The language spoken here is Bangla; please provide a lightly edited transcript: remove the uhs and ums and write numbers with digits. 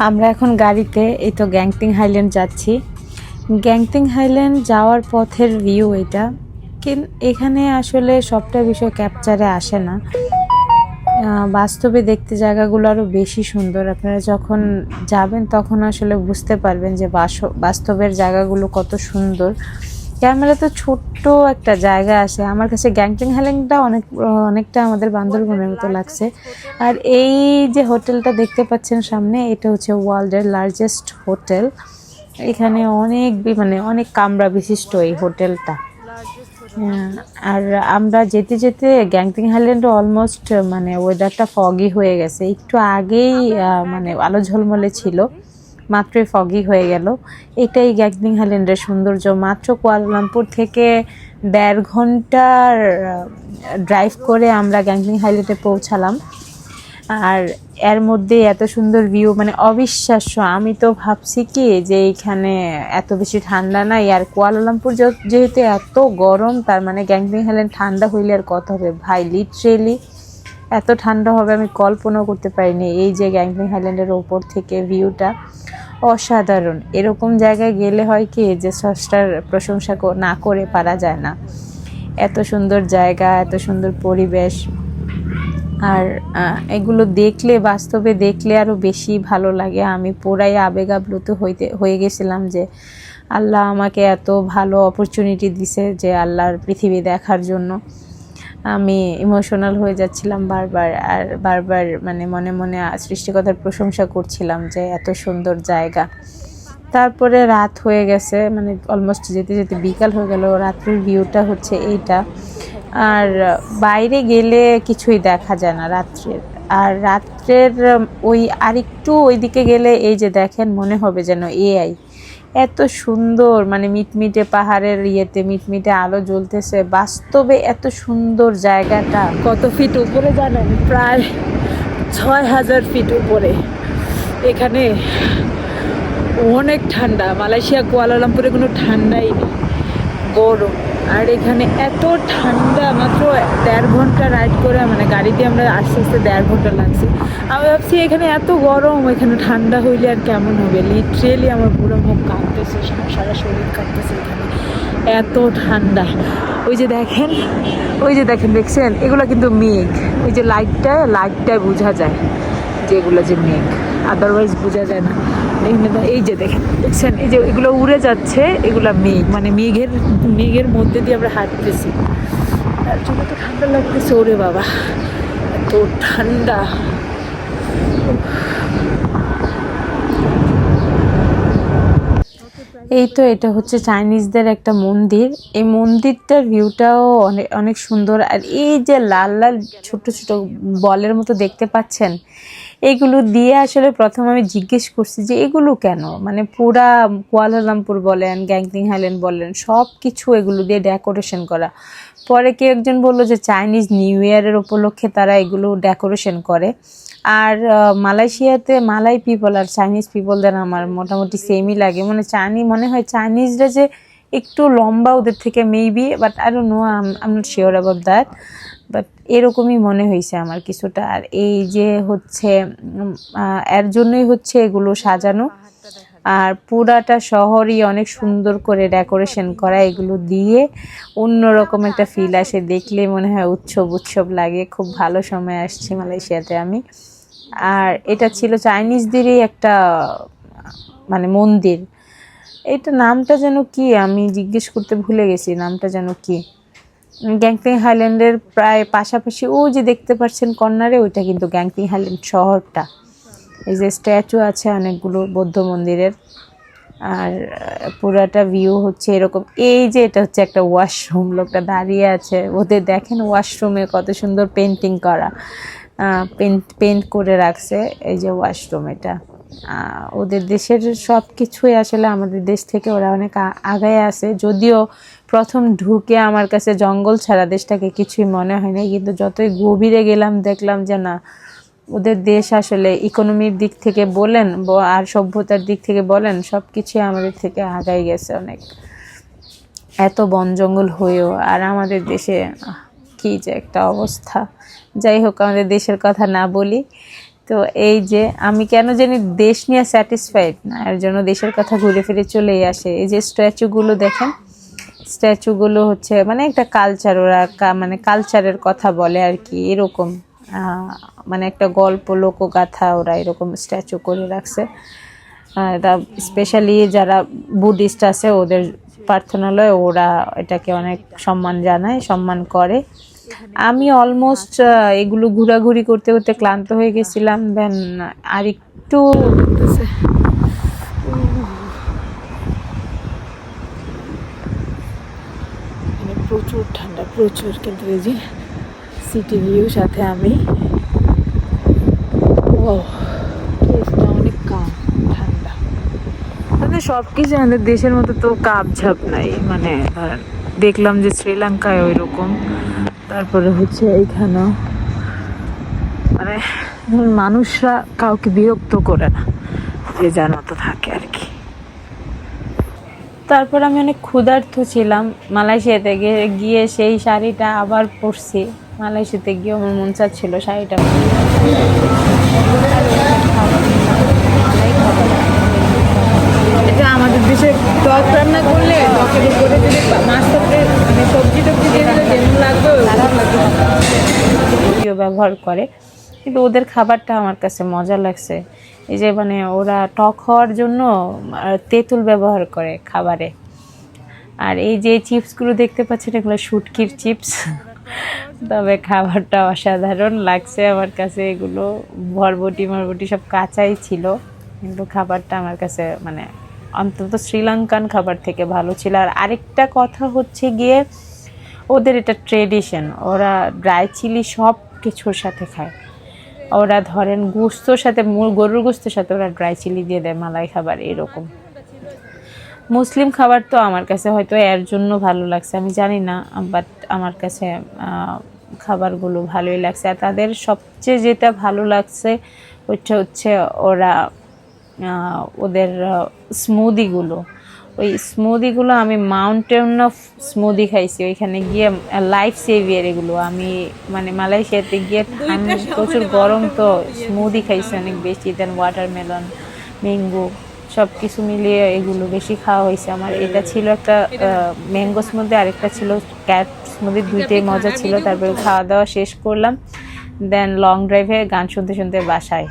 আমরা এখন গাড়িতে এই তো গ্যাংটিং হাইল্যান্ড যাচ্ছি। গ্যাংটিং হাইল্যান্ড যাওয়ার পথের ভিউ এটা, এখানে আসলে সবটা বিষয় ক্যাপচারে আসে না। বাস্তবে দেখতে জায়গাগুলো আরও বেশি সুন্দর। আপনারা যখন যাবেন তখন আসলে বুঝতে পারবেন যে বাস্তবের জায়গাগুলো কত সুন্দর। ক্যামেরাতে ছোট্ট একটা জায়গা আসে। আমার কাছে গ্যাংটিং হাইল্যান্ডটা অনেকটা আমাদের বান্দরবনের মতো লাগছে। আর এই যে হোটেলটা দেখতে পাচ্ছেন সামনে, এটা হচ্ছে ওয়ার্ল্ডের লার্জেস্ট হোটেল। এখানে অনেক কামরা বিশিষ্ট এই হোটেলটা। আর আমরা যেতে যেতে গ্যাংটিং হাইল্যান্ডে অলমোস্ট ওয়েদারটা ফগি হয়ে গেছে। একটু আগেই আলো ঝলমলে ছিল, মাত্রই ফগি হয়ে গেল। এটাই গ্যাংটিং হাইল্যান্ডের সৌন্দর্য। মাত্র কুয়ালালামপুর থেকে 1.5 ঘন্টার ড্রাইভ করে আমরা গ্যাংটিং হাইল্যান্ডে পৌঁছালাম। আর এর মধ্যে এত সুন্দর ভিউ, অবিশ্বাস্য। আমি তো ভাবছি কি যে এখানে এত বেশি ঠান্ডা নাই, আর কুয়ালালামপুর যেহেতু এত গরম, তার মানে গ্যাংটিং হাইল্যান্ড ঠান্ডা হইলে আর কত হবে ভাই। লিটারেলি এত ঠান্ডা হবে আমি কল্পনাও করতে পারিনি। এই যে গ্যাংটিং হাইল্যান্ডের ওপর থেকে ভিউটা অসাধারণ। এরকম জায়গায় গেলে হয় কি যে স্রষ্টার প্রশংসা না করে পারা যায় না। এত সুন্দর জায়গা, এত সুন্দর পরিবেশ, আর এগুলো দেখলে, বাস্তবে দেখলে আরও বেশি ভালো লাগে। আমি পুরাই আবেগ আপ্লুত হয়ে গেছিলাম যে আল্লাহ আমাকে এত ভালো অপরচুনিটি দিছে যে আল্লাহর পৃথিবী দেখার জন্য। আমি ইমোশনাল হয়ে যাচ্ছিলাম বারবার, আর বারবার মনে মনে সৃষ্টিকর্তার প্রশংসা করছিলাম যে এত সুন্দর জায়গা। তারপরে রাত হয়ে গেছে, অলমোস্ট যেতে যেতে বিকাল হয়ে গেল। রাত্রের ভিউটা হচ্ছে এইটা। আর বাইরে গেলে কিছুই দেখা যায় না রাত্রের। আর রাত্রের আরেকটু ওইদিকে গেলে এই যে দেখেন, মনে হবে যেন এআই। এত সুন্দর, মিটমিটে পাহাড়ের মিটমিটে আলো জ্বলতেছে। বাস্তবে এত সুন্দর জায়গাটা। কত ফিট উপরে জানেন? প্রায় 6000 ফিট উপরে। এখানে অনেক ঠান্ডা। মালয়েশিয়া কুয়ালালামপুরে কোনো ঠান্ডাই নেই, গরম। আর এখানে এত ঠান্ডা। মাত্র 1.5 ঘন্টা রাইড করে, গাড়িতে আমরা আস্তে আস্তে 1.5 ঘন্টা লাগছে। আমি ভাবছি এখানে এত গরম, এখানে ঠান্ডা হইলে আর কেমন হবে। লিটারেলি আমার পুরো মুখ কাঁপতেছে, সারা শরীর কাঁপতেছে। এখানে এত ঠান্ডা। ওই যে দেখেন, দেখছেন? এগুলো কিন্তু মেঘ। ওই যে লাইটটায় বোঝা যায় যে এগুলো যে মেঘ, আদারওয়াইজ বোঝা যায় না। এই যে দেখছেন, এই যে এগুলো উড়ে যাচ্ছে, এগুলো মেঘ। মেঘের মধ্যে দিয়ে আমরা হাঁটতেছি। তার জন্য তো ঠান্ডা লাগতেছে। ওরে বাবা, এত ঠান্ডা। এই তো এটা হচ্ছে চাইনিজদের একটা মন্দির। এই মন্দিরটার ভিউটাও অনেক অনেক সুন্দর। আর এই যে লাল লাল ছোট ছোট বলের মতো দেখতে পাচ্ছেন, এগুলো দিয়ে আসলে প্রথম আমি জিজ্ঞেস করছি যে এগুলো কেন। পুরা কুয়ালালামপুর বলেন, গ্যাংটিং হাইল্যান্ড বলেন, সব কিছু এগুলো দিয়ে ডেকোরেশন করা। পরে কেউ একজন বললো যে চাইনিজ নিউ ইয়ারের উপলক্ষে তারা এগুলো ডেকোরেশন করে। আর মালয়েশিয়াতে মালাই পিপল আর চাইনিজ পিপলদের আমার মোটামুটি সেমই লাগে। মনে হয় চাইনিজরা যে একটু লম্বা ওদের থেকে maybe, but I don't know, I am not sure about that, but এরকমই মনে হয়েছে আমার কিছুটা। আর এই যে হচ্ছে এর জন্যই হচ্ছে এগুলো সাজানো। আর পুরাটা শহরই অনেক সুন্দর করে ডেকোরেশন করা। এগুলো দিয়ে অন্যরকম একটা ফিল আসে, দেখলে মনে হয় উৎসব লাগে। খুব ভালো সময় আসছি মালয়েশিয়াতে আমি। আর এটা ছিল চাইনিজদেরই একটা মন্দির। এটা নামটা যেন কি, আমি জিজ্ঞেস করতে ভুলে গেছি, নামটা যেন কি। গ্যাংটিং হাইল্যান্ডের প্রায় পাশাপাশি ওই যে দেখতে পাচ্ছেন কর্নারে, ওইটা কিন্তু গ্যাংটিং হাইল্যান্ড শহরটা। এই যে স্ট্যাচু আছে অনেকগুলো বৌদ্ধ মন্দিরের। আর পুরাটা ভিউ হচ্ছে এরকম। এই যে এটা হচ্ছে একটা ওয়াশরুম, লোকটা দাঁড়িয়ে আছে। ওদের দেখেন ওয়াশরুমে কত সুন্দর পেন্টিং করা, পেন্ট করে রাখছে। এই যে ওয়াশরুম, এটা ওদের দেশের সব কিছুই আসলে আমাদের দেশ থেকে ওরা অনেক আগায় আছে। যদিও প্রথম ঢুকে আমার কাছে জঙ্গল ছাড়া দেশটাকে কিছুই মনে হয় না, কিন্তু যতই গভীরে গেলাম দেখলাম যে না, ওদের দেশ আসলে ইকোনমির দিক থেকে বলেন আর সভ্যতার দিক থেকে বলেন, সব কিছুই আমাদের থেকে আগায় গেছে অনেক। এত বন জঙ্গল হয়েও। আর আমাদের দেশে কি যে একটা অবস্থা। যাই হোক, আমাদের দেশের কথা না বলি। তো এই যে আমি কেন জানি দেশ নিয়ে স্যাটিসফাইড না, এর জন্য দেশের কথা ঘুরে ফিরে চলেই আসে। এই যে স্ট্যাচুগুলো দেখেন, স্ট্যাচুগুলো হচ্ছে মানে একটা কালচার, ওরা মানে কালচারের কথা বলে আর কি, এরকম মানে একটা গল্প লোকগাথা ওরা এরকম স্ট্যাচু করে রাখছে। এটা স্পেশালি যারা বুদ্ধিস্ট আছে ওদের প্রার্থনালয়, ওরা এটাকে অনেক সম্মান জানায়, সম্মান করে। আমি অলমোস্ট এগুলো ঘোরাঘুরি করতে করতে ক্লান্ত হয়ে গেছিলাম। দেন আর একটু প্রচুর ঠান্ডা, প্রচুর। কিন্তু এই যে সিটি ভিউ সাথে আমি অনেক কাম, ঠান্ডা। মানে সব কিছু আমাদের দেশের মতো তো কাপ ঝাপ নাই, মানে দেখলাম যে শ্রীলঙ্কায় ওই রকম, তারপরে হচ্ছে এইখানেও মানে মানুষরা কাউকে বিরক্ত করে না, যে যার মতো থাকে আর কি। তারপর আমি অনেক ক্ষুধার্ত ছিলাম। মালয়েশিয়াতে গিয়ে সেই শাড়িটা আবার পরছি। মালয়েশিয়াতে গিয়ে আমার মন চাচ্ছিল শাড়িটা। এটা আমাদের দেশে টক রান্না করলে টকের উপরে যদি মাছ তরকারি মানে সবজি টবজি দিয়ে দিলে যেমন লাগবে ব্যবহার করে, কিন্তু ওদের খাবারটা আমার কাছে মজা লাগছে। এই যে মানে ওরা টক হওয়ার জন্য তেঁতুল ব্যবহার করে খাবারে। আর এই যে চিপসগুলো দেখতে পাচ্ছেন, এগুলো শুটকির চিপস। তবে খাবারটা অসাধারণ লাগছে আমার কাছে। এগুলো বরবটি সব কাঁচাই ছিল, কিন্তু খাবারটা আমার কাছে মানে অন্তত শ্রীলঙ্কান খাবার থেকে ভালো ছিল। আর আরেকটা কথা হচ্ছে গিয়ে ওদের এটা ট্রেডিশন, ওরা ড্রাই চিলি সব কিছুর সাথে খায়। ওরা ধরেন গোস্তর সাথে, গরুর গোস্তের সাথে ওরা ড্রাই চিলি দিয়ে দেয় মালাই খাবার, এরকম। মুসলিম খাবার তো আমার কাছে হয়তো এর জন্য ভালো লাগছে, আমি জানি না, বাট আমার কাছে খাবারগুলো ভালোই লাগছে। আর তাদের সবচেয়ে যেটা ভালো লাগছে ওইটা হচ্ছে ওরা ওদের স্মুদিগুলো। ওই স্মুদিগুলো আমি মাউন্টেন অফ স্মুদি খাইছি ওইখানে গিয়ে, লাইফ সেভিয়ার এগুলো। আমি মানে মালয়েশিয়াতে গিয়ে প্রচুর গরম, তো স্মুদি খাইছি অনেক বেশি। দেন ওয়াটারমেলন, ম্যাঙ্গো সব কিছু মিলিয়ে এগুলো বেশি খাওয়া হয়েছে আমার। এটা ছিল একটা ম্যাঙ্গো স্মুদি, আরেকটা ছিল ক্যাট স্মুদি, দুইটাই মজা ছিল। তারপরে খাওয়া দাওয়া শেষ করলাম, দেন লং ড্রাইভে গান শুনতে শুনতে বাসায়।